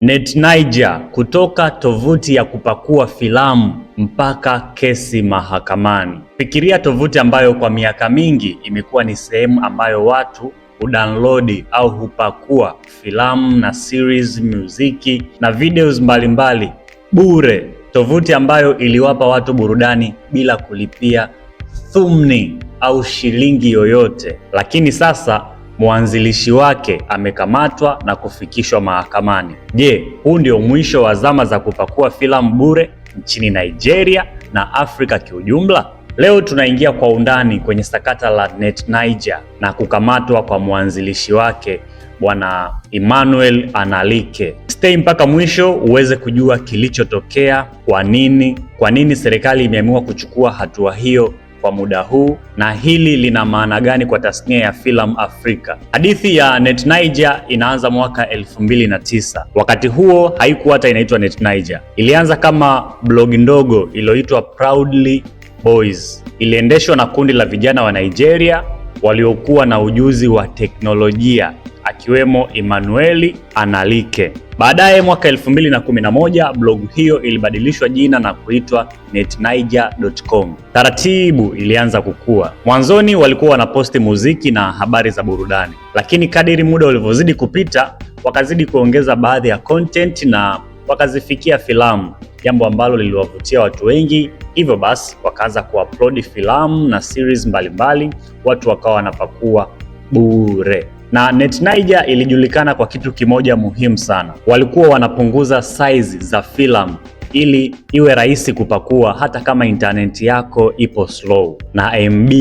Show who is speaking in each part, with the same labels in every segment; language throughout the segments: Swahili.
Speaker 1: NetNiger, kutoka tovuti ya kupakua filamu mpaka kesi mahakamani. Fikiria tovuti ambayo kwa miaka mingi imekuwa ni sehemu ambayo watu hudownload au hupakua filamu na series, muziki na videos mbalimbali bure. Tovuti ambayo iliwapa watu burudani bila kulipia thumni au shilingi yoyote. Lakini sasa mwanzilishi wake amekamatwa na kufikishwa mahakamani. Je, huu ndio mwisho wa zama za kupakua filamu bure nchini Nigeria na Afrika kiujumla? Leo tunaingia kwa undani kwenye sakata la NetNiger na kukamatwa kwa mwanzilishi wake Bwana Emmanuel Analike. Stay mpaka mwisho uweze kujua kilichotokea, kwa nini serikali imeamua kuchukua hatua hiyo kwa muda huu, na hili lina maana gani kwa tasnia ya filamu Afrika. Hadithi ya NetNiger inaanza mwaka 2009. Wakati huo haikuwa hata inaitwa NetNiger. Ilianza kama blog ndogo iliyoitwa Proudly Boys. Iliendeshwa na kundi la vijana wa Nigeria waliokuwa na ujuzi wa teknolojia, akiwemo Emmanuel Analike. Baadaye mwaka 2011 blog hiyo ilibadilishwa jina na kuitwa netniger.com. Taratibu ilianza kukua. Mwanzoni walikuwa wanaposti muziki na habari za burudani, lakini kadiri muda ulivyozidi kupita, wakazidi kuongeza baadhi ya content na wakazifikia filamu, jambo ambalo liliwavutia watu wengi. Hivyo basi wakaanza kuupload filamu na series mbalimbali, watu wakawa wanapakua bure. Na NetNiger ilijulikana kwa kitu kimoja muhimu sana. Walikuwa wanapunguza size za filamu ili iwe rahisi kupakua hata kama internet yako ipo slow na MB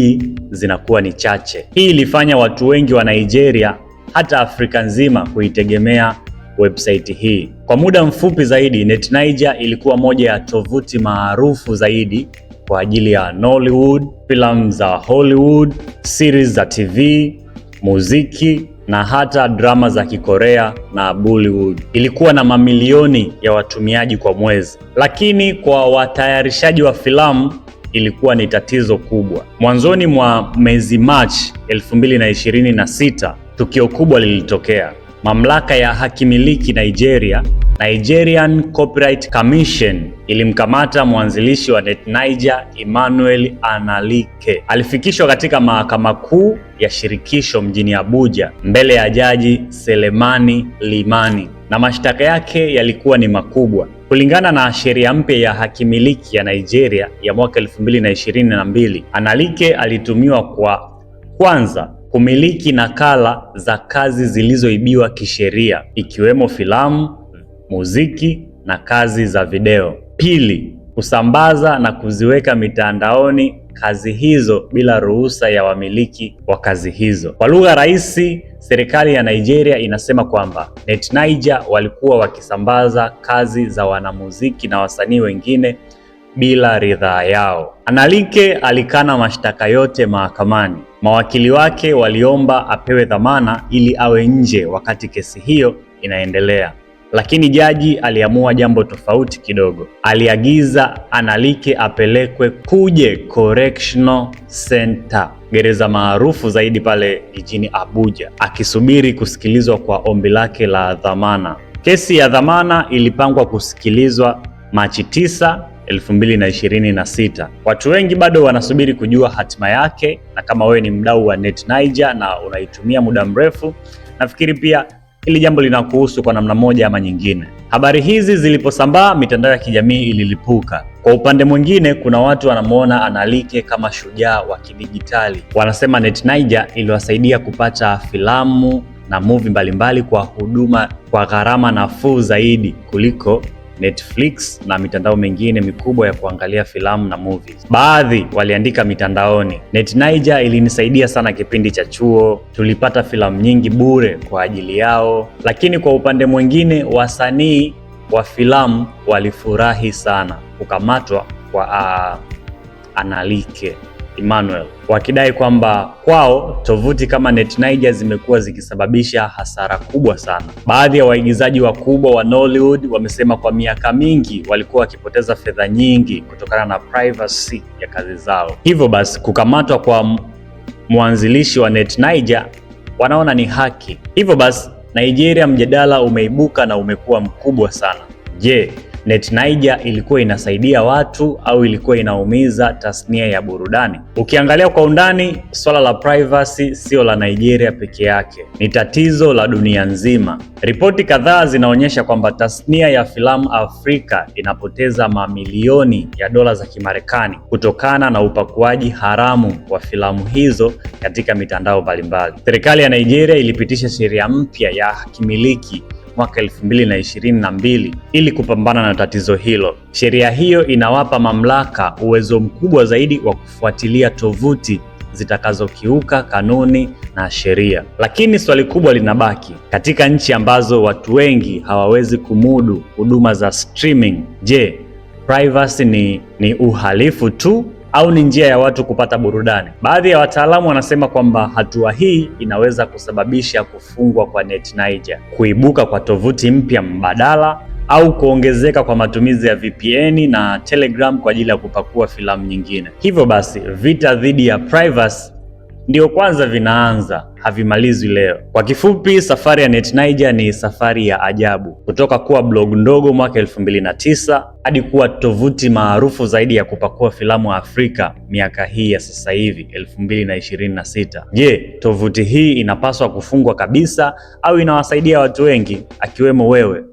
Speaker 1: zinakuwa ni chache. Hii ilifanya watu wengi wa Nigeria, hata Afrika nzima, kuitegemea website hii. Kwa muda mfupi zaidi, NetNiger ilikuwa moja ya tovuti maarufu zaidi kwa ajili ya Nollywood, filamu za Hollywood, series za TV, muziki na hata drama za Kikorea na Bollywood. Ilikuwa na mamilioni ya watumiaji kwa mwezi, lakini kwa watayarishaji wa filamu ilikuwa ni tatizo kubwa. Mwanzoni mwa mwezi Machi 2026, tukio kubwa lilitokea. Mamlaka ya hakimiliki Nigeria, Nigerian Copyright Commission, ilimkamata mwanzilishi wa NetNiger Emmanuel Analike. Alifikishwa katika mahakama kuu ya shirikisho mjini Abuja mbele ya Jaji Selemani Limani, na mashtaka yake yalikuwa ni makubwa. Kulingana na sheria mpya ya hakimiliki ya Nigeria ya mwaka 2022, Analike alitumiwa kwa kwanza kumiliki nakala za kazi zilizoibiwa kisheria, ikiwemo filamu, muziki na kazi za video. Pili, kusambaza na kuziweka mitandaoni kazi hizo bila ruhusa ya wamiliki wa kazi hizo. Kwa lugha rahisi, serikali ya Nigeria inasema kwamba NetNiger walikuwa wakisambaza kazi za wanamuziki na wasanii wengine bila ridhaa yao. Analike alikana mashtaka yote mahakamani. Mawakili wake waliomba apewe dhamana ili awe nje wakati kesi hiyo inaendelea, lakini jaji aliamua jambo tofauti kidogo. Aliagiza Analike apelekwe Kuje Correctional Center, gereza maarufu zaidi pale jijini Abuja, akisubiri kusikilizwa kwa ombi lake la dhamana. Kesi ya dhamana ilipangwa kusikilizwa Machi 9, 2026. Watu wengi bado wanasubiri kujua hatima yake, na kama wewe ni mdau wa NetNiger na unaitumia muda mrefu, nafikiri pia hili jambo linakuhusu kwa namna moja ama nyingine. Habari hizi ziliposambaa, mitandao ya kijamii ililipuka. Kwa upande mwingine, kuna watu wanamuona Analike kama shujaa wa kidijitali. Wanasema NetNiger iliwasaidia kupata filamu na movie mbalimbali kwa gharama nafuu zaidi kuliko Netflix na mitandao mingine mikubwa ya kuangalia filamu na movies. Baadhi waliandika mitandaoni, NetNiger ilinisaidia sana kipindi cha chuo, tulipata filamu nyingi bure kwa ajili yao. Lakini kwa upande mwingine, wasanii wa filamu walifurahi sana kukamatwa kwa Analike Emmanuel, wakidai kwamba kwao tovuti kama NetNiger zimekuwa zikisababisha hasara kubwa sana. Baadhi ya waigizaji wakubwa wa Nollywood wamesema kwa miaka mingi walikuwa wakipoteza fedha nyingi kutokana na privacy ya kazi zao. Hivyo basi kukamatwa kwa mwanzilishi wa NetNiger wanaona ni haki. Hivyo basi Nigeria mjadala umeibuka na umekuwa mkubwa sana. Je, NET-Niger ilikuwa inasaidia watu au ilikuwa inaumiza tasnia ya burudani? Ukiangalia kwa undani, swala la privacy sio la Nigeria peke yake, ni tatizo la dunia nzima. Ripoti kadhaa zinaonyesha kwamba tasnia ya filamu Afrika inapoteza mamilioni ya dola za Kimarekani kutokana na upakuaji haramu wa filamu hizo katika mitandao mbalimbali. Serikali ya Nigeria ilipitisha sheria mpya ya hakimiliki mwaka 2022 ili kupambana na tatizo hilo. Sheria hiyo inawapa mamlaka uwezo mkubwa zaidi wa kufuatilia tovuti zitakazokiuka kanuni na sheria. Lakini swali kubwa linabaki, katika nchi ambazo watu wengi hawawezi kumudu huduma za streaming, je, privacy ni uhalifu tu au ni njia ya watu kupata burudani? Baadhi ya wataalamu wanasema kwamba hatua hii inaweza kusababisha kufungwa kwa NET-Niger, kuibuka kwa tovuti mpya mbadala, au kuongezeka kwa matumizi ya VPN na Telegram kwa ajili ya kupakua filamu nyingine. Hivyo basi, vita dhidi ya privacy ndio kwanza vinaanza, havimalizwi leo. Kwa kifupi, safari ya NET-Niger ni safari ya ajabu, kutoka kuwa blog ndogo mwaka 2009 hadi kuwa tovuti maarufu zaidi ya kupakua filamu Afrika miaka hii ya sasa hivi 2026. Je, tovuti hii inapaswa kufungwa kabisa au inawasaidia watu wengi akiwemo wewe?